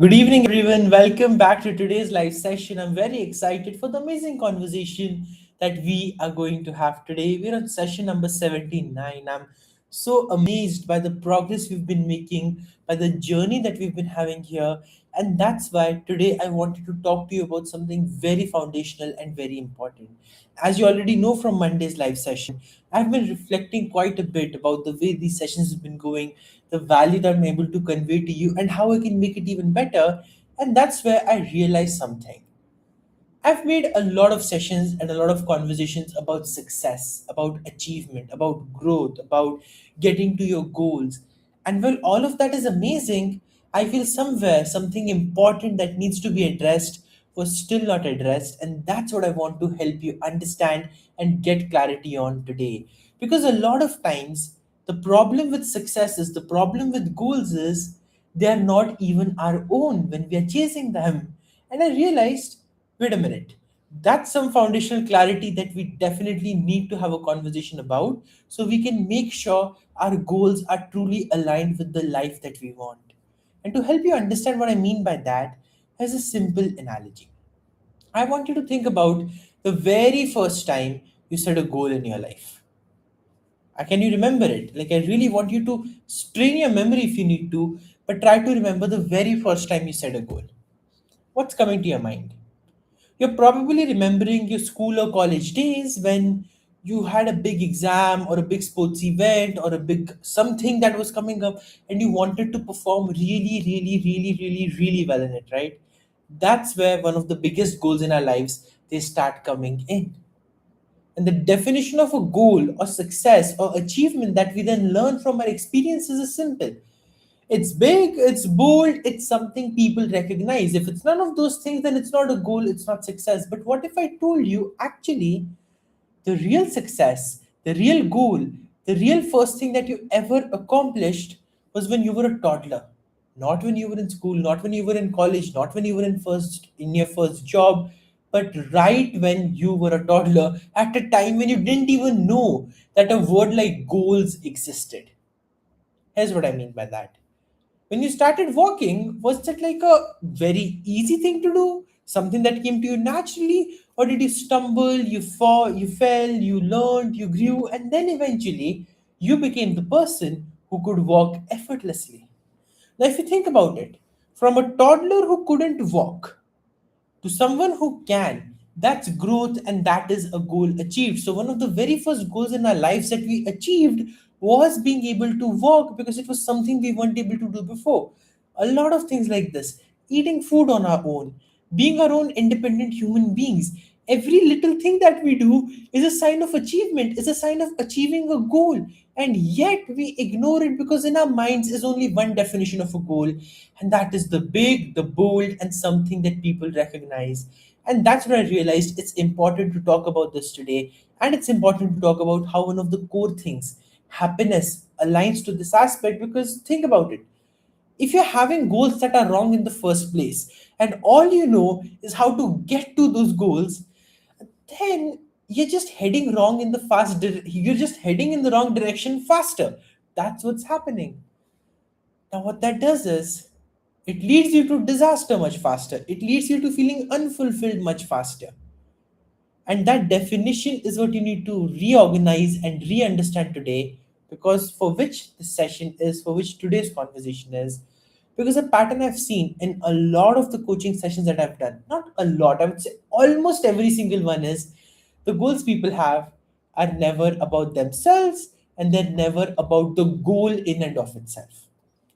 Good evening, everyone. Welcome back to today's live session. I'm very excited for the amazing conversation that we are going to have today. We're on session number 79. I'm so amazed by the progress we've been making, by the journey that we've been having here. And that's why today I wanted to talk to you about something very foundational and very important. As you already know from Monday's live session, I've been reflecting quite a bit about the way these sessions have been going, the value that I'm able to convey to you, and how I can make it even better. And that's where I realized something. I've made a lot of sessions and a lot of conversations about success, about achievement, about growth, about getting to your goals. And while all of that is amazing, I feel somewhere something important that needs to be addressed was still not addressed. And that's what I want to help you understand and get clarity on today. Because a lot of times, the problem with success is the problem with goals is they are not even our own when we are chasing them. And I realized, wait a minute, that's some foundational clarity that we definitely need to have a conversation about so we can make sure our goals are truly aligned with the life that we want. And to help you understand what I mean by that, here's a simple analogy. I want you to think about the very first time you set a goal in your life. Can you remember it? Like, I really want you to strain your memory if you need to, but try to remember the very first time you set a goal. What's coming to your mind? You're probably remembering your school or college days when you had a big exam or a big sports event or a big something that was coming up and you wanted to perform really, really, really, really, really well in it, right? That's where one of the biggest goals in our lives they start coming in. And the definition of a goal or success or achievement that we then learn from our experiences is simple. It's big, it's bold, it's something people recognize. If it's none of those things, then it's not a goal, it's not success. But what if I told you actually the real success, the real goal, the real first thing that you ever accomplished was when you were a toddler? Not when you were in school, not when you were in college, not when you were in your first job, but right when you were a toddler at a time when you didn't even know that a word like goals existed. Here's what I mean by that. When you started walking, was that like a very easy thing to do? Something that came to you naturally? Or did you stumble, you fell, you learned, you grew, and then eventually you became the person who could walk effortlessly? Now, if you think about it, from a toddler who couldn't walk to someone who can, that's growth and that is a goal achieved. So one of the very first goals in our lives that we achieved was being able to walk because it was something we weren't able to do before. A lot of things like this, eating food on our own, being our own independent human beings, every little thing that we do is a sign of achievement, is a sign of achieving a goal. And yet we ignore it because in our minds is only one definition of a goal, and that is the big, the bold, and something that people recognize. And that's when I realized it's important to talk about this today, and it's important to talk about how one of the core things, happiness, aligns to this aspect. Because think about it, if you're having goals that are wrong in the first place and all you know is how to get to those goals, then you're just heading wrong in the you're just heading in the wrong direction faster. That's what's happening. Now what that does is it leads you to disaster much faster, it leads you to feeling unfulfilled much faster. And that definition is what you need to reorganize and re-understand today, because for which this session is, for which today's conversation is. Because a pattern I've seen in a lot of the coaching sessions that I've done, not a lot, I would say almost every single one, is the goals people have are never about themselves and they're never about the goal in and of itself.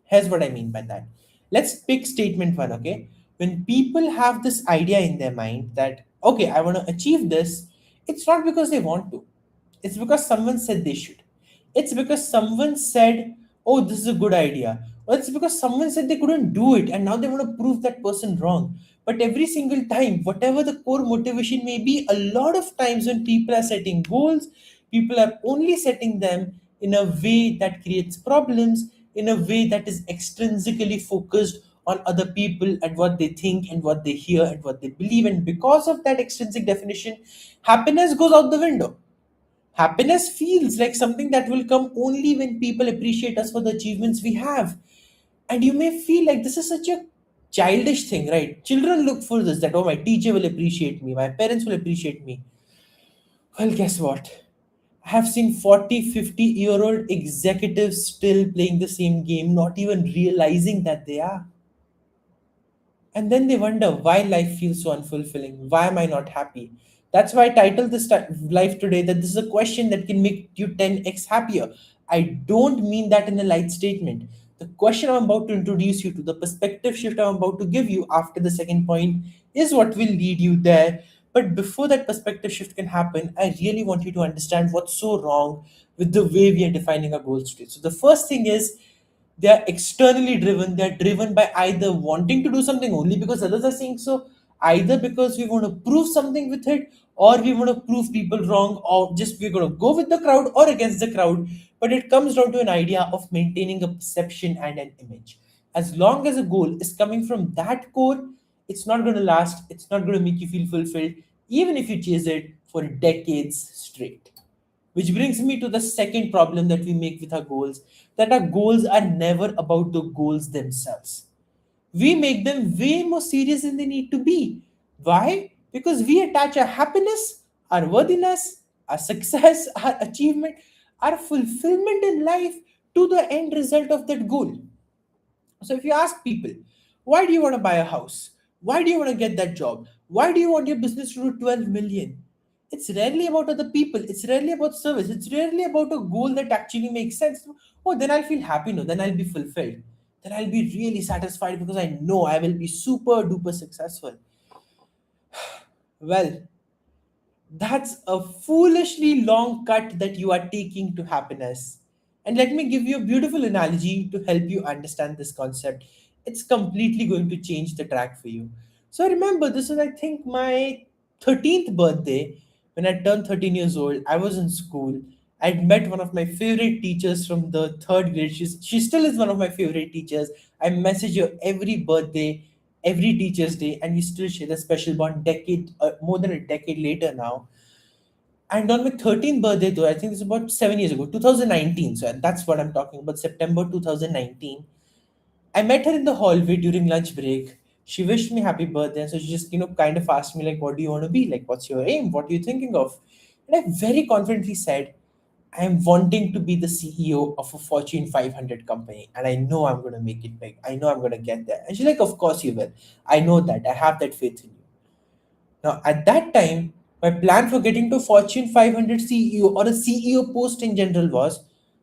Here's what I mean by that. Let's pick statement one, okay? When people have this idea in their mind that, okay, I want to achieve this, it's not because they want to, it's because someone said they should. It's because someone said, oh, this is a good idea. Or it's because someone said they couldn't do it and now they want to prove that person wrong. But every single time, whatever the core motivation may be, a lot of times when people are setting goals, people are only setting them in a way that creates problems, in a way that is extrinsically focused on other people and what they think and what they hear and what they believe. And because of that extrinsic definition, happiness goes out the window. Happiness feels like something that will come only when people appreciate us for the achievements we have. And you may feel like this is such a childish thing, right? Children look for this, that, oh, my teacher will appreciate me, my parents will appreciate me. Well, guess what? I have seen 40, 50-year old executives still playing the same game, not even realizing that they are. And then they wonder why life feels so unfulfilling. Why am I not happy? That's why I titled this life today that this is a question that can make you 10x happier. I don't mean that in a light statement. The question I'm about to introduce you to, the perspective shift I'm about to give you after the second point, is what will lead you there. But before that perspective shift can happen, I really want you to understand what's so wrong with the way we are defining our goals today. So, the first thing is they are externally driven. They're driven by either wanting to do something only because others are saying so, either because we want to prove something with it, or we want to prove people wrong, or just we're going to go with the crowd or against the crowd. But it comes down to an idea of maintaining a perception and an image. As long as a goal is coming from that core, it's not going to last, it's not going to make you feel fulfilled, even if you chase it for decades straight. Which brings me to the second problem that we make with our goals, that our goals are never about the goals themselves. We make them way more serious than they need to be. Why? Because we attach our happiness, our worthiness, our success, our achievement, our fulfillment in life to the end result of that goal. So if you ask people, why do you want to buy a house? Why do you want to get that job? Why do you want your business to do 12 million? It's rarely about other people. It's rarely about service. It's rarely about a goal that actually makes sense. Oh, then I'll feel happy. No, then I'll be fulfilled. Then I'll be really satisfied because I know I will be super duper successful. Well, that's a foolishly long cut that you are taking to happiness. And let me give you a beautiful analogy to help you understand this concept. It's completely going to change the track for you. So I remember this was, I think, my 13th birthday. When I turned 13 years old, I was in school. I'd met one of my favorite teachers from the third grade. She still is one of my favorite teachers. I message her every birthday, every teacher's day, and we still share the special bond more than a decade later now. And on my 13th birthday, though, I think it's about 7 years ago, 2019. So that's what I'm talking about, September 2019. I met her in the hallway during lunch break. She wished me happy birthday. So she just, kind of asked me, like, what do you want to be? Like, what's your aim? What are you thinking of? And I very confidently said, I'm wanting to be the CEO of a Fortune 500 company. And I know I'm going to make it big. I know I'm going to get there. And she's like, of course you will. I know that. I have that faith in you. Now, at that time, my plan for getting to Fortune 500 CEO or a CEO post in general was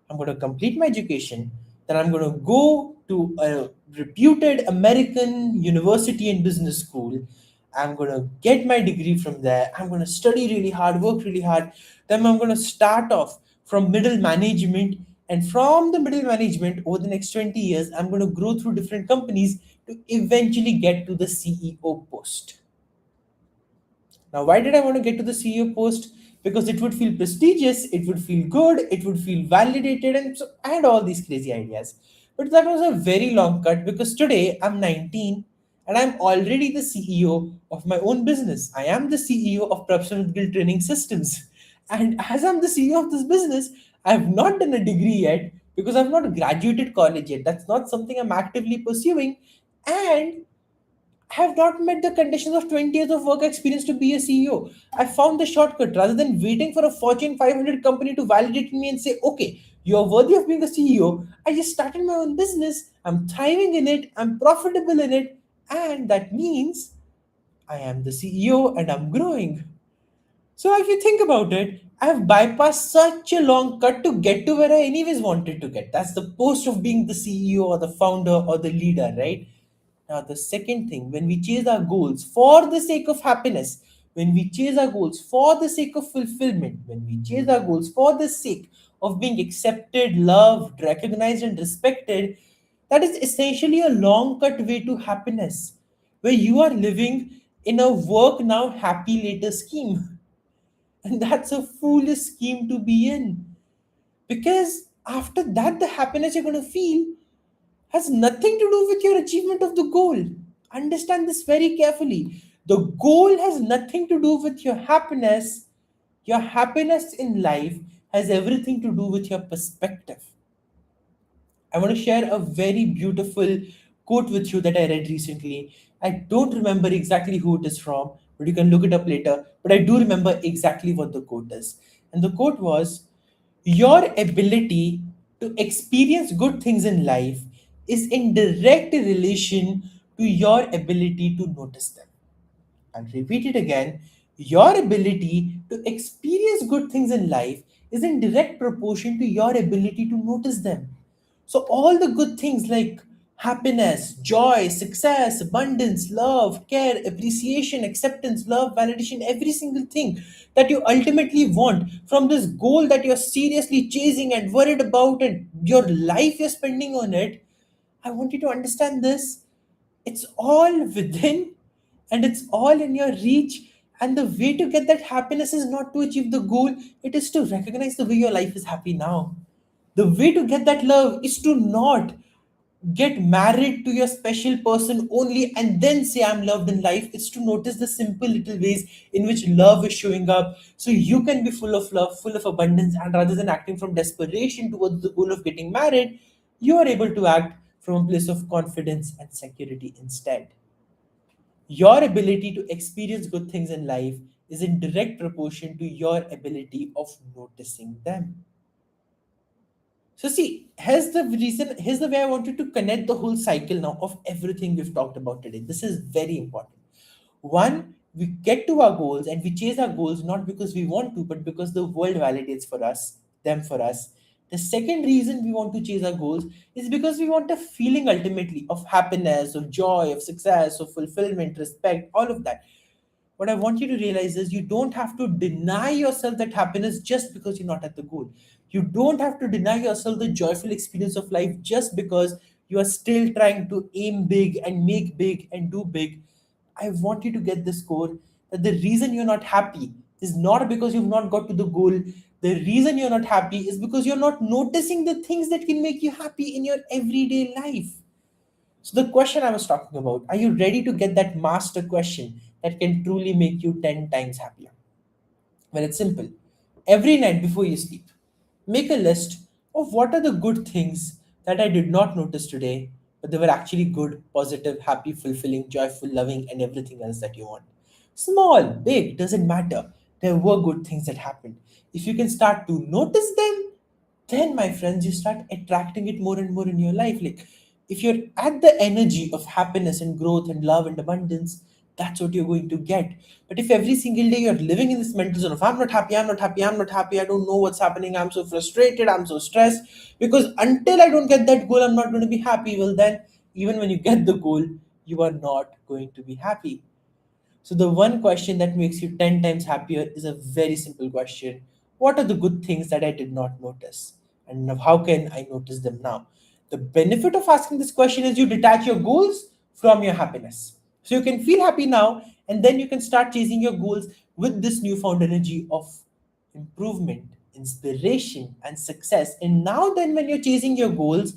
I'm going to complete my education, then I'm going to go to a reputed American university and business school. I'm going to get my degree from there. I'm going to study really hard, work really hard. Then I'm going to start off from middle management. And from the middle management, over the next 20 years, I'm going to grow through different companies to eventually get to the CEO post. Now, why did I want to get to the CEO post? Because it would feel prestigious, it would feel good, it would feel validated, and so I had all these crazy ideas. But that was a very long cut because today I'm 19 and I'm already the CEO of my own business. I am the CEO of Prabhsimrat Gill Training Systems. And as I'm the CEO of this business, I have not done a degree yet because I've not graduated college yet. That's not something I'm actively pursuing. And have not met the conditions of 20 years of work experience to be a CEO. I found the shortcut rather than waiting for a Fortune 500 company to validate me and say, okay, you're worthy of being a CEO. I just started my own business. I'm thriving in it. I'm profitable in it. And that means I am the CEO and I'm growing. So if you think about it, I've bypassed such a long cut to get to where I anyways wanted to get. That's the post of being the CEO or the founder or the leader, right? Now, the second thing, when we chase our goals for the sake of happiness, when we chase our goals for the sake of fulfillment, when we chase our goals for the sake of being accepted, loved, recognized, and respected, that is essentially a long cut way to happiness, where you are living in a work now, happy later scheme. And that's a foolish scheme to be in. Because after that, the happiness you're going to feel has nothing to do with your achievement of the goal. Understand this very carefully. The goal has nothing to do with your happiness. Your happiness in life has everything to do with your perspective. I want to share a very beautiful quote with you that I read recently. I don't remember exactly who it is from, but you can look it up later. But I do remember exactly what the quote is. And the quote was, your ability to experience good things in life is in direct relation to your ability to notice them. I'll repeat it again. Your ability to experience good things in life is in direct proportion to your ability to notice them. So, all the good things like happiness, joy, success, abundance, love, care, appreciation, acceptance, love, validation, every single thing that you ultimately want from this goal that you're seriously chasing and worried about, and your life you're spending on it, I want you to understand this. It's all within and it's all in your reach. And the way to get that happiness is not to achieve the goal, it is to recognize the way your life is happy now. The way to get that love is to not get married to your special person only and then say I'm loved in life. It's to notice the simple little ways in which love is showing up so you can be full of love, full of abundance, and rather than acting from desperation towards the goal of getting married, you are able to act from a place of confidence and security instead. Your ability to experience good things in life is in direct proportion to your ability of noticing them. So see, here's the way I wanted to connect the whole cycle now of everything we've talked about today. This is very important. One, we get to our goals and we chase our goals not because we want to, but because the world validates for us, them for us. The second reason we want to chase our goals is because we want a feeling ultimately of happiness, of joy, of success, of fulfillment, respect, all of that. What I want you to realize is you don't have to deny yourself that happiness just because you're not at the goal. You don't have to deny yourself the joyful experience of life just because you are still trying to aim big and make big and do big. I want you to get this core that the reason you're not happy is not because you've not got to the goal. The reason you're not happy is because you're not noticing the things that can make you happy in your everyday life. So, the question I was talking about, are you ready to get that master question that can truly make you 10 times happier? Well, it's simple. Every night before you sleep, make a list of what are the good things that I did not notice today, but they were actually good, positive, happy, fulfilling, joyful, loving, and everything else that you want. Small, big, doesn't matter. There were good things that happened. If you can start to notice them, then my friends, you start attracting it more and more in your life. Like if you're at the energy of happiness and growth and love and abundance, that's what you're going to get. But if every single day you're living in this mental zone of I'm not happy, I'm not happy, I'm not happy, I don't know what's happening, I'm so frustrated, I'm so stressed, because until I don't get that goal I'm not going to be happy, well then even when you get the goal you are not going to be happy. So, the one question that makes you 10 times happier is a very simple question. What are the good things that I did not notice? And now how can I notice them now? The benefit of asking this question is you detach your goals from your happiness. So, you can feel happy now, and then you can start chasing your goals with this newfound energy of improvement, inspiration, and success. And now, then, when you're chasing your goals,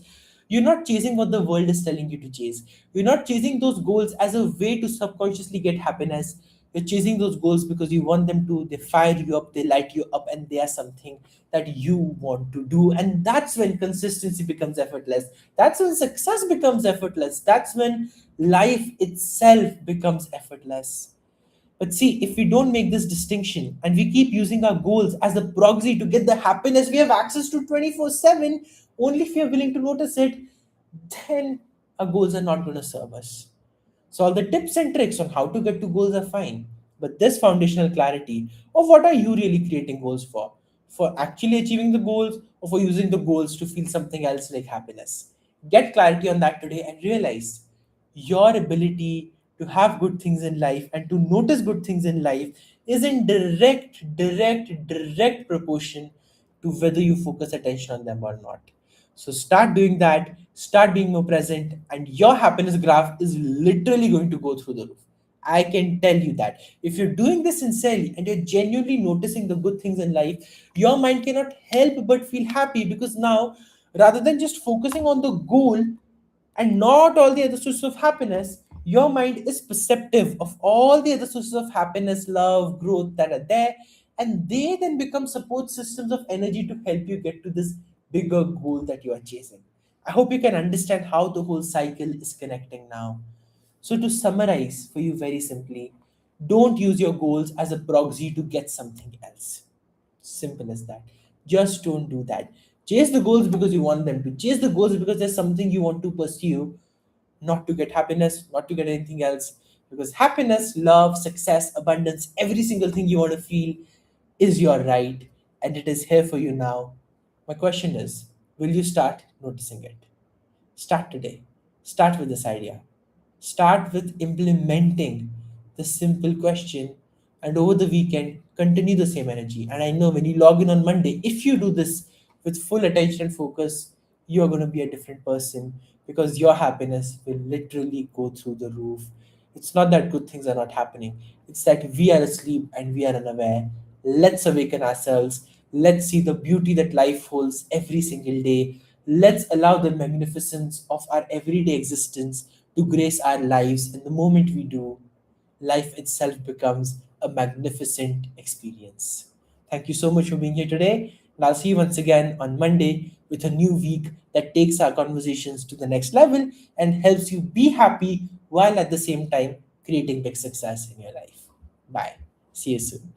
you're not chasing what the world is telling you to chase. You're not chasing those goals as a way to subconsciously get happiness. You're chasing those goals because you want them to, they fire you up, they light you up, and they are something that you want to do. And that's when consistency becomes effortless. That's when success becomes effortless. That's when life itself becomes effortless. But see, if we don't make this distinction and we keep using our goals as a proxy to get the happiness we have access to 24/7, only if we are willing to notice it, then our goals are not going to serve us. So all the tips and tricks on how to get to goals are fine. But this foundational clarity of what are you really creating goals for? For actually achieving the goals or for using the goals to feel something else like happiness? Get clarity on that today and realize your ability to have good things in life and to notice good things in life is in direct proportion to whether you focus attention on them or not. So start doing that, start being more present, and your happiness graph is literally going to go through the roof. I can tell you that. If you're doing this sincerely and you're genuinely noticing the good things in life, your mind cannot help but feel happy because now, rather than just focusing on the goal and not all the other sources of happiness, your mind is perceptive of all the other sources of happiness, love, growth that are there, and they then become support systems of energy to help you get to this bigger goal that you are chasing. I hope you can understand how the whole cycle is connecting now. So, to summarize for you very simply, don't use your goals as a proxy to get something else. Simple as that. Just don't do that. Chase the goals because you want them to. Chase the goals because there's something you want to pursue, not to get happiness, not to get anything else. Because happiness, love, success, abundance, every single thing you want to feel is your right and it is here for you now. My question is, will you start noticing it? Start today. Start with this idea. Start with implementing the simple question, and over the weekend, continue the same energy. And I know when you log in on Monday, if you do this with full attention and focus, you are going to be a different person because your happiness will literally go through the roof. It's not that good things are not happening, it's that we are asleep and we are unaware. Let's awaken ourselves. Let's see the beauty that life holds every single day. Let's allow the magnificence of our everyday existence to grace our lives. And the moment we do, life itself becomes a magnificent experience. Thank you so much for being here today. And I'll see you once again on Monday with a new week that takes our conversations to the next level and helps you be happy while at the same time creating big success in your life. Bye. See you soon.